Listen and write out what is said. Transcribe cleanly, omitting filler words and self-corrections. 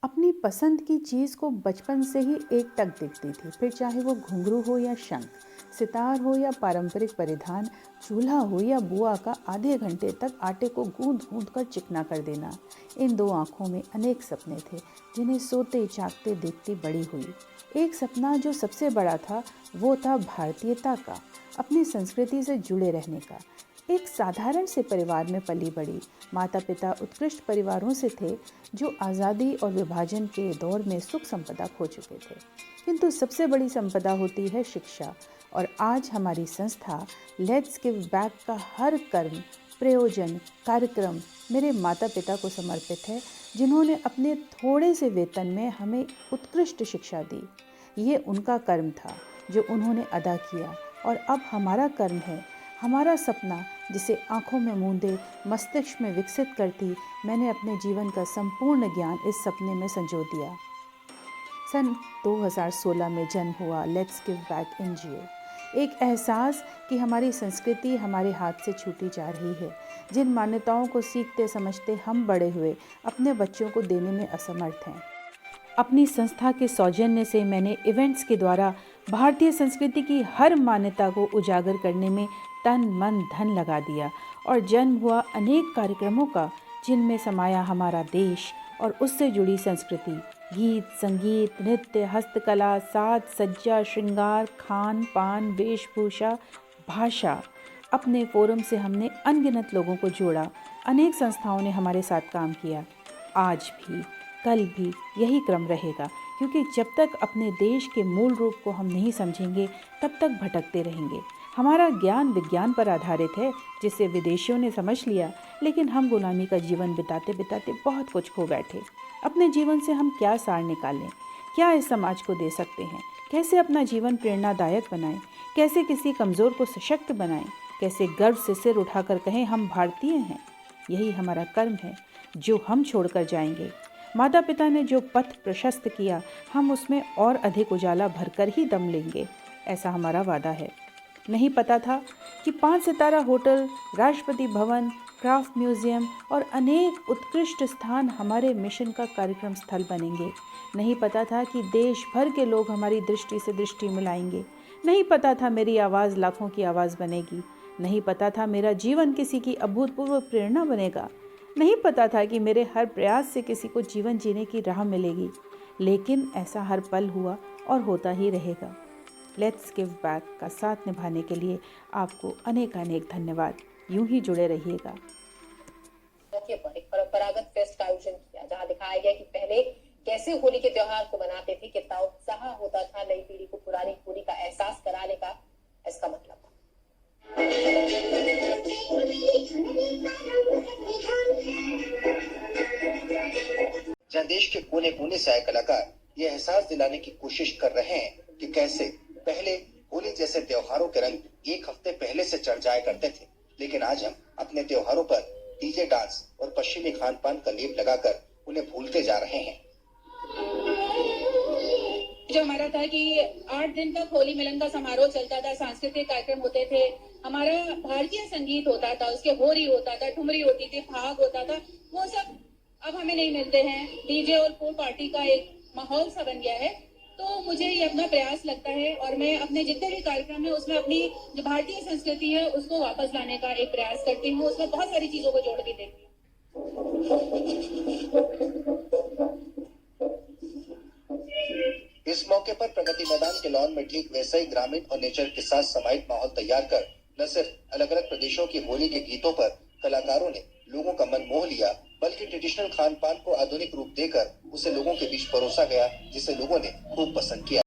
अपनी पसंद की चीज़ को बचपन से ही एकटक देखती थी, फिर चाहे वो घुंघरू हो या शंख, सितार हो या पारंपरिक परिधान, चूल्हा हो या बुआ का आधे घंटे तक आटे को गूंद गूंद कर चिकना कर देना। इन दो आंखों में अनेक सपने थे जिन्हें सोते जागते देखती बड़ी हुई। एक सपना जो सबसे बड़ा था वो था भारतीयता का, अपनी संस्कृति से जुड़े रहने का। एक साधारण से परिवार में पली बड़ी, माता पिता उत्कृष्ट परिवारों से थे जो आज़ादी और विभाजन के दौर में सुख संपदा खो चुके थे। किंतु सबसे बड़ी संपदा होती है शिक्षा, और आज हमारी संस्था लेट्स गिव बैक का हर कर्म, प्रयोजन, कार्यक्रम मेरे माता पिता को समर्पित है, जिन्होंने अपने थोड़े से वेतन में हमें उत्कृष्ट शिक्षा दी। ये उनका कर्म था जो उन्होंने अदा किया, और अब हमारा कर्म है, हमारा सपना जिसे आंखों में मूंदे मस्तिष्क में विकसित करती मैंने अपने जीवन का संपूर्ण ज्ञान इस सपने में संजो दिया। सन 2016 में जन्म हुआ लेट्स गिव बैक एनजीओ। एक एहसास कि हमारी संस्कृति हमारे हाथ से छूटी जा रही है, जिन मान्यताओं को सीखते समझते हम बड़े हुए अपने बच्चों को देने में असमर्थ हैं। अपनी संस्था के सौजन्य से मैंने इवेंट्स के द्वारा भारतीय संस्कृति की हर मान्यता को उजागर करने में तन मन धन लगा दिया, और जन्म हुआ अनेक कार्यक्रमों का जिनमें समाया हमारा देश और उससे जुड़ी संस्कृति, गीत, संगीत, नृत्य, हस्तकला, साज सज्जा, श्रृंगार, खान पान, वेशभूषा, भाषा। अपने फोरम से हमने अनगिनत लोगों को जोड़ा, अनेक संस्थाओं ने हमारे साथ काम किया। आज भी कल भी यही क्रम रहेगा, क्योंकि जब तक अपने देश के मूल रूप को हम नहीं समझेंगे तब तक भटकते रहेंगे। हमारा ज्ञान विज्ञान पर आधारित है, जिसे विदेशियों ने समझ लिया, लेकिन हम गुलामी का जीवन बिताते बिताते बहुत कुछ खो बैठे। अपने जीवन से हम क्या सार निकालें, क्या इस समाज को दे सकते हैं, कैसे अपना जीवन प्रेरणादायक बनाएं, कैसे किसी कमज़ोर को सशक्त बनाएं, कैसे गर्व से सिर उठाकर कहें हम भारतीय हैं। यही हमारा कर्म है जो हम छोड़कर जाएंगे। माता पिता ने जो पथ प्रशस्त किया, हम उसमें और अधिक उजाला भरकर ही दम लेंगे, ऐसा हमारा वादा है। नहीं पता था कि 5 सितारा hotel, Rashtrapati Bhavan, craft museum और अनेक उत्कृष्ट स्थान हमारे मिशन का कार्यक्रम स्थल बनेंगे। नहीं पता था कि देश भर के लोग हमारी दृष्टि से दृष्टि मिलाएंगे। नहीं पता था मेरी आवाज़ लाखों की आवाज़ बनेगी। नहीं पता था मेरा जीवन किसी की अभूतपूर्व प्रेरणा बनेगा। नहीं पता था कि मेरे हर प्रयास से किसी को जीवन जीने की राह मिलेगी, लेकिन ऐसा हर पल हुआ और होता ही रहेगा। लेट्स गिव बैक का साथ निभाने के लिए आपको अनेक अनेक धन्यवाद। यूं ही जुड़े रहिएगा। मौके पर एक परंपरागत फेस्ट का आयोजन किया, जहां दिखाया गया कि पहले कैसे होली के त्योहार को मनाते थे, कितना उत्साह होता था, नई पीढ़ी को पुरानी होली का एहसास कराने का इसका मतलब था। जहां देश के कोने कोने से आए कलाकार ये एहसास दिलाने की कोशिश कर रहे हैं कि कैसे पहले होली जैसे त्योहारों के रंग एक हफ्ते पहले से चढ़ जाया करते थे, लेकिन आज हम अपने त्योहारों पर डीजे डांस और पश्चिमी खान पान का लेप लगाकर उन्हें भूलते जा रहे हैं। जो हमारा था कि 8 दिन तक होली मिलन का समारोह चलता था, सांस्कृतिक कार्यक्रम होते थे, हमारा भारतीय संगीत होता था, उसके होरी होता था, ठुमरी होती थी, फाग होता था, वो सब अब हमें नहीं मिलते हैं। डीजे और पूल पार्टी का एक माहौल सा बन गया है। तो मुझे ये अपना प्रयास लगता है, और मैं अपने जितने भी कार्यक्रम है उसमें अपनी जो भारतीय संस्कृति है उसको वापस लाने का एक प्रयास करती हूँ। उसमें बहुत सारी चीजों को जोड़ के देती हूँ। इस मौके पर प्रगति मैदान के लॉन में ठीक वैसा ही ग्रामीण और नेचर के साथ समाहित माहौल तैयार कर न सिर्फ अलग अलग प्रदेशों की होली के गीतों पर कलाकारों ने लोगों का मन मोह लिया, बल्कि ट्रेडिशनल खान पान को आधुनिक रूप देकर उसे लोगों के बीच परोसा गया, जिसे लोगों ने खूब पसंद किया।